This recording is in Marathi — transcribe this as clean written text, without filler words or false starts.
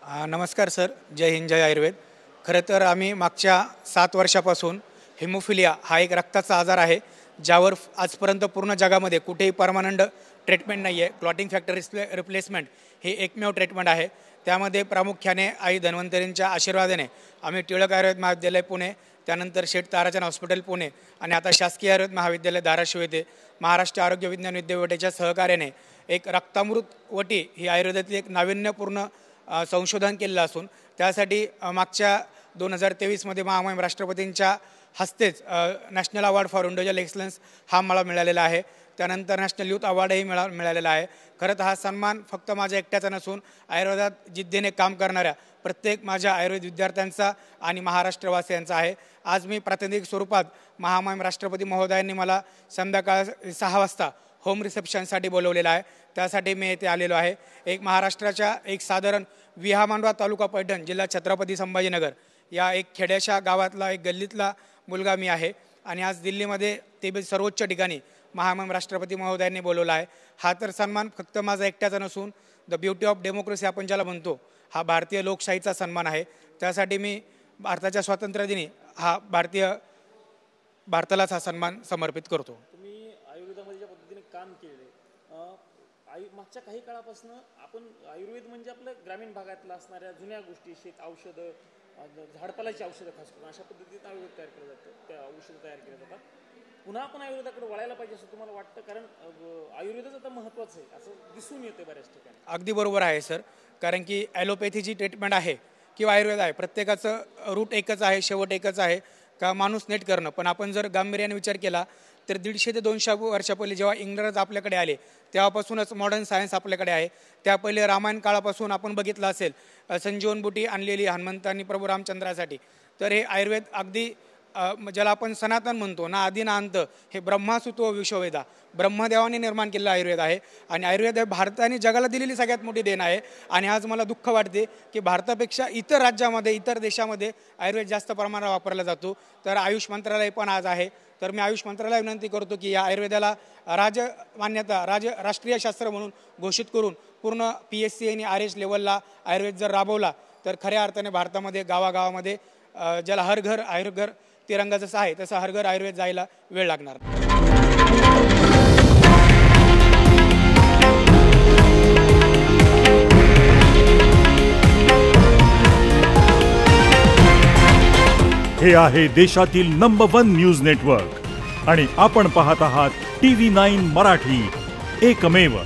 नमस्कार सर, जय हिंद, जय आयुर्वेद। खरं तर आम्ही मागच्या 7 वर्षापासून हिमोफिलिया हा एक रक्ताचा आजार आहे, ज्यावर आजपर्यंत पूर्ण जगामध्ये कुठेही परमनंट ट्रीटमेंट नाही आहे। क्लॉटिंग फॅक्टर रिप्लेसमेंट हे एकमेव ट्रीटमेंट आहे। त्यामध्ये प्रामुख्याने आई धन्वंतरींच्या आशीर्वादाने आम्ही टिळक आयुर्वेद महाविद्यालय पुणे, त्यानंतर शेठ ताराचंद हॉस्पिटल पुणे आणि आता शासकीय आयुर्वेद महाविद्यालय धाराशिव येथे महाराष्ट्र आरोग्य विज्ञान विद्यापीठाच्या सहकार्याने एक रक्तामृत वटी ही आयुर्वेदातील एक नाविन्यपूर्ण संशोधन केलेलं असून त्यासाठी मागच्या 2023 मध्ये महामहिम राष्ट्रपतींच्या हस्तेच national award for individual excellence हा मला मिळालेला आहे। त्यानंतर नॅशनल यूथ अवॉर्डही मिळालेला आहे। खरं तर हा सन्मान फक्त माझ्या एकट्याचा नसून आयुर्वेदात जिद्दीने काम करणाऱ्या प्रत्येक माझ्या आयुर्वेद विद्यार्थ्यांचा आणि महाराष्ट्रवासियांचा आहे। आज मी प्रातिनिधिक स्वरूपात महामहिम राष्ट्रपती महोदयांनी मला संध्याकाळ 6 वाजता होम रिसेप्शनसाठी बोलवलेलं आहे। त्यासाठी मी येथे आलेलो आहे। एक महाराष्ट्राच्या एक साधारण विहामांडवा तालुका पैठण जिल्हा छत्रपती संभाजीनगर या एक खेड्याच्या गावातला एक गल्लीतला मुलगा मी आहे आणि आज दिल्लीमध्ये ते सर्वोच्च ठिकाणी महामहिम राष्ट्रपती महोदयांनी बोलवला आहे। हा तर सन्मान फक्त माझा एकट्याचा नसून द ब्युटी ऑफ डेमोक्रेसी आपण ज्याला म्हणतो हा भारतीय लोकशाहीचा सन्मान आहे। त्यासाठी मी भारताच्या स्वातंत्र्यदिनी हा भारतालाच हा सन्मान समर्पित करतो। काम केले मागच्या काही काळापासून आपण आयुर्वेद म्हणजे आपल्या ग्रामीण भागातला असणाऱ्या जुन्या गोष्टी, शेत औषधं, झाडपाल्याची औषधं खास करून अशा पद्धतीने आयुर्वेद तयार केलं जातं, त्या औषधं तयार केली जातात। पुन्हा आपण आयुर्वेदाकडे वळायला पाहिजे असं तुम्हाला वाटतं? कारण आयुर्वेदच आता महत्त्वाचं आहे असं दिसून येते बऱ्याच ठिकाणी। अगदी बरोबर आहे सर, कारण की ॲलोपॅथी जी ट्रीटमेंट आहे किंवा आयुर्वेद आहे प्रत्येकाचं रूट एकच आहे, शेवट एकच आहे का माणूस नीट करणं। पण आपण जर गांभीर्याने विचार केला तर 150 ते 200 वर्षापहिले जेव्हा इंग्रज आपल्याकडे आले तेव्हापासूनच मॉडर्न सायन्स आपल्याकडे आहे। त्या पहिले रामायण काळापासून आपण बघितलं असेल संजीवन बुटी आणलेली हनुमंतांनी प्रभू रामचंद्रासाठी। तर हे आयुर्वेद अगदी ज्याला आपण सनातन म्हणतो ना, आदी ना अंत, हे ब्रह्मासुतो विश्ववेदा ब्रह्मदेवाने निर्माण केलेलं आयुर्वेद आहे आणि आयुर्वेद हे भारताने जगाला दिलेली सगळ्यात मोठी देण आहे। आणि आज मला दुःख वाटते की भारतापेक्षा इतर राज्यामध्ये, इतर देशामध्ये आयुर्वेद जास्त प्रमाणात वापरला जातो। तर आयुष मंत्रालय पण आज आहे, तर मी आयुष मंत्रालयाला विनंती करतो की या आयुर्वेदाला मान्यता राष्ट्रीय शास्त्र म्हणून घोषित करून पूर्ण PSC आणि RH लेवलला आयुर्वेद जर राबवला तर खऱ्या अर्थाने भारतामध्ये गावागावामध्ये ज्याला हर घर आयुर्घर तिरंगा जसा आहे तसा हर घर आयुर्वेद जायला वेळ लागणार। हे आहे देशातील नंबर 1 न्यूज नेटवर्क आणि आपण पाहत आहात TV9 मराठी, एकमेव।